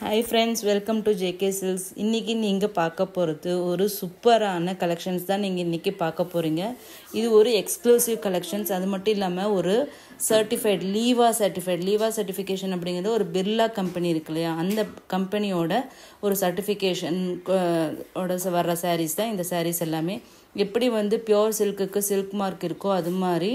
Hi friends, welcome to JK Silks. இன்னைக்கு நீங்க பார்க்க போறது ஒரு சூப்பரான கலெக்ஷன்ஸ் தான் நீங்க இன்னைக்கு பார்க்க போறீங்க. இது ஒரு எக்ஸ்க்ளூசிவ் கலெக்ஷன்ஸ். அது மட்டும் இல்லாம ஒரு சர்டிஃபைட் லீவா சர்டிஃபிகேஷன் அப்படிங்கிறது ஒரு பிர்லா கம்பெனி இருக்கு இல்லையா, அந்த கம்பெனியோட ஒரு சர்டிஃபிகேஷன் வர்ற சாரீஸ் தான் இந்த சாரீஸ் எல்லாமே. எப்படி வந்து பியோர் சில்க்குக்கு சில்க் மார்க் இருக்கோ அது மாதிரி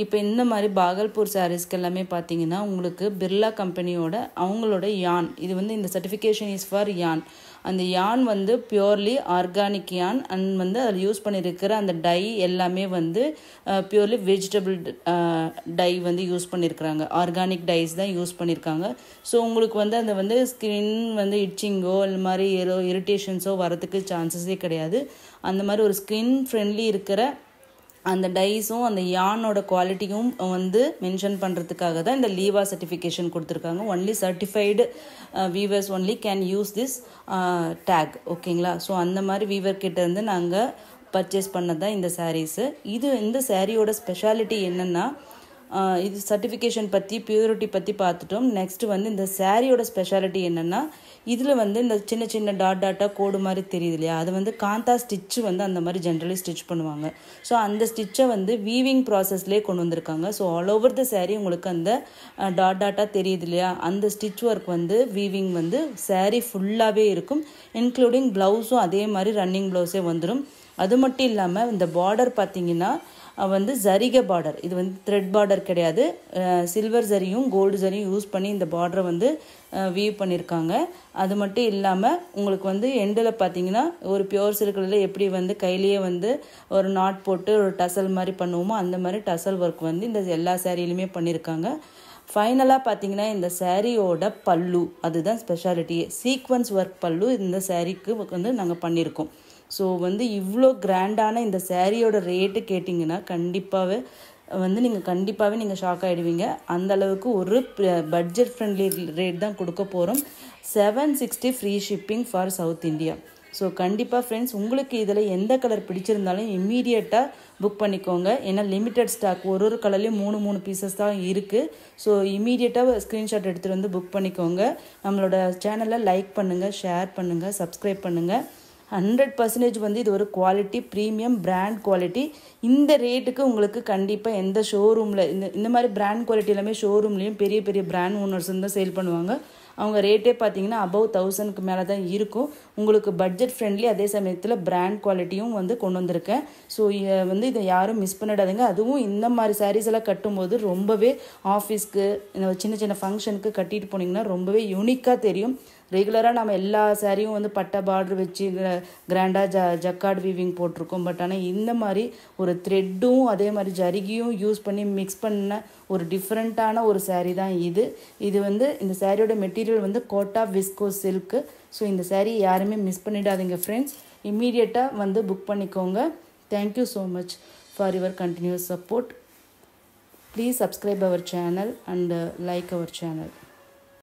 இப்போ இந்த மாதிரி பாகல்பூர் சாரீஸ்க்கு எல்லாமே பார்த்தீங்கன்னா உங்களுக்கு பிர்லா கம்பெனியோட அவங்களோட யான், இது வந்து இந்த சர்டிஃபிகேஷன் இஸ் ஃபார் யான். அந்த யான் வந்து பியோர்லி ஆர்கானிக் யான் அண்ட் வந்து அதில் யூஸ் பண்ணியிருக்கிற அந்த டை எல்லாமே வந்து பியூர்லி வெஜிடபிள் டை வந்து யூஸ் பண்ணியிருக்கிறாங்க. ஆர்கானிக் டைஸ் தான் யூஸ் பண்ணியிருக்காங்க. ஸோ உங்களுக்கு வந்து அந்த வந்து ஸ்கின் வந்து இட்சிங்கோ இந்த மாதிரி இரிட்டேஷன்ஸோ வரதுக்கு சான்சஸே கிடையாது. அந்த மாதிரி ஒரு ஸ்கின் ஃப்ரெண்ட்லி இருக்கிற அந்த டைஸும் அந்த யானோட குவாலிட்டியும் வந்து மென்ஷன் பண்ணுறதுக்காக தான் இந்த லீவா சர்டிஃபிகேஷன் கொடுத்துருக்காங்க. Only certified weavers only can use this tag, ஓகேங்களா? ஸோ அந்த மாதிரி வீவர் கிட்ட இருந்து நாங்கள் பர்ச்சேஸ் பண்ணது தான் இந்த சாரீஸு. இந்த சாரியோட ஸ்பெஷாலிட்டி என்னென்னா, இது சர்டிஃபிகேஷன் பற்றி பியூரிட்டி பற்றி பார்த்துட்டோம். நெக்ஸ்ட் வந்து இந்த சாரியோட ஸ்பெஷாலிட்டி என்னென்னா, இதில் வந்து இந்த சின்ன சின்ன டாட்டாக கோடு மாதிரி தெரியுது இல்லையா, அது வந்து காந்தா ஸ்டிச்சு வந்து அந்த மாதிரி ஜென்ரலி ஸ்டிச் பண்ணுவாங்க. ஸோ அந்த ஸ்டிச்சை வந்து வீவிங் ப்ராசஸ்லேயே கொண்டு வந்திருக்காங்க. So all over the sari உங்களுக்கு அந்த டாட்டாக தெரியுது இல்லையா, அந்த ஸ்டிச் ஒர்க் வந்து வீவிங் வந்து சாரீ ஃபுல்லாகவே இருக்கும். இன்க்ளூடிங் ப்ளவுஸும் அதே மாதிரி ரன்னிங் ப்ளவுஸே வந்துடும். அது மட்டும் இல்லாமல் இந்த பார்டர் பார்த்தீங்கன்னா வந்து ஜரிகை பார்டர், இது வந்து த்ரெட் பார்டர் கிடையாது. சில்வர் ஜரியும் கோல்டு ஜரியும் யூஸ் பண்ணி இந்த பார்டரை வந்து வீவ் பண்ணியிருக்காங்க. அது மட்டும் இல்லாமல் உங்களுக்கு வந்து எண்டில் பார்த்தீங்கன்னா ஒரு பியோர் சில்கில் எப்படி வந்து கையிலேயே வந்து ஒரு நாட் போட்டு ஒரு டசல் மாதிரி பண்ணுவோமோ அந்த மாதிரி டசல் ஒர்க் வந்து இந்த எல்லா சாரியிலுமே பண்ணியிருக்காங்க. ஃபைனலாக பார்த்தீங்கன்னா இந்த சாரியோட பல்லு, அதுதான் ஸ்பெஷாலிட்டியே. சீக்வன்ஸ் ஒர்க் பல்லு இந்த சாரீக்கு வந்து நாங்கள் பண்ணியிருக்கோம். ஸோ வந்து இவ்வளோ கிராண்டான இந்த சாரியோட ரேட்டு கேட்டிங்கன்னா கண்டிப்பாகவே நீங்கள் ஷாக் ஆகிடுவீங்க. அந்தளவுக்கு ஒரு பட்ஜெட் ஃப்ரெண்ட்லி ரேட் தான் கொடுக்க போகிறோம். 760 free shipping for south India. So கண்டிப்பாக ஃப்ரெண்ட்ஸ், உங்களுக்கு இதில் எந்த கலர் பிடிச்சிருந்தாலும் இம்மீடியட்டாக புக் பண்ணிக்கோங்க. ஏன்னா லிமிட்டட் ஸ்டாக், ஒரு கலர்லேயும் 3 பீசஸ் தான் இருக்குது. ஸோ இம்மீடியட்டாக ஸ்க்ரீன்ஷாட் எடுத்துகிட்டு வந்து புக் பண்ணிக்கோங்க. நம்மளோட சேனலை லைக் பண்ணுங்கள், ஷேர் பண்ணுங்கள், சப்ஸ்கிரைப் பண்ணுங்கள். 100% வந்து இது ஒரு குவாலிட்டி, ப்ரீமியம் பிராண்ட் குவாலிட்டி. இந்த ரேட்டுக்கு உங்களுக்கு கண்டிப்பாக எந்த ஷோரூமில் இந்த மாதிரி பிராண்ட் குவாலிட்டி எல்லாமே ஷோரூம்லேயும் பெரிய பெரிய பிராண்ட் ஓனர்ஸ் தான் சேல் பண்ணுவாங்க. அவங்க ரேட்டே பார்த்தீங்கன்னா அபவ் 1000க்கு மேலே தான் இருக்கும். உங்களுக்கு பட்ஜெட் ஃப்ரெண்ட்லி, அதே சமயத்தில் பிராண்ட் குவாலிட்டியும் வந்து கொண்டு வந்திருக்கேன். ஸோ வந்து இதை யாரும் மிஸ் பண்ணிடாதுங்க. அதுவும் இந்த மாதிரி சாரீஸ் எல்லாம் கட்டும்போது ரொம்பவே ஆஃபீஸ்க்கு இந்த சின்ன சின்ன ஃபங்க்ஷனுக்கு கட்டிட்டு போனீங்கன்னா ரொம்பவே யூனிக்காக தெரியும். ரெகுலராக நம்ம எல்லா சாரியும் வந்து பட்டை பார்டர் வச்சு கிராண்டாக ஜக்கார்டு வீவிங் போட்டிருக்கோம். பட் ஆனால் இந்த மாதிரி ஒரு த்ரெட்டும் அதே மாதிரி ஜரிகையும் யூஸ் பண்ணி மிக்ஸ் பண்ண ஒரு டிஃப்ரெண்ட்டான ஒரு சாரீ தான் இது. இது வந்து இந்த சாரியோட மெட்டீரியல் வந்து கோட்டா விஸ்கோ சில்க்கு. ஸோ இந்த சாரீ யாருமே மிஸ் பண்ணிடாதீங்க ஃப்ரெண்ட்ஸ். இம்மீடியட்டாக வந்து புக் பண்ணிக்கோங்க. Thank you so much for your continuous support. Please subscribe our channel and like our channel.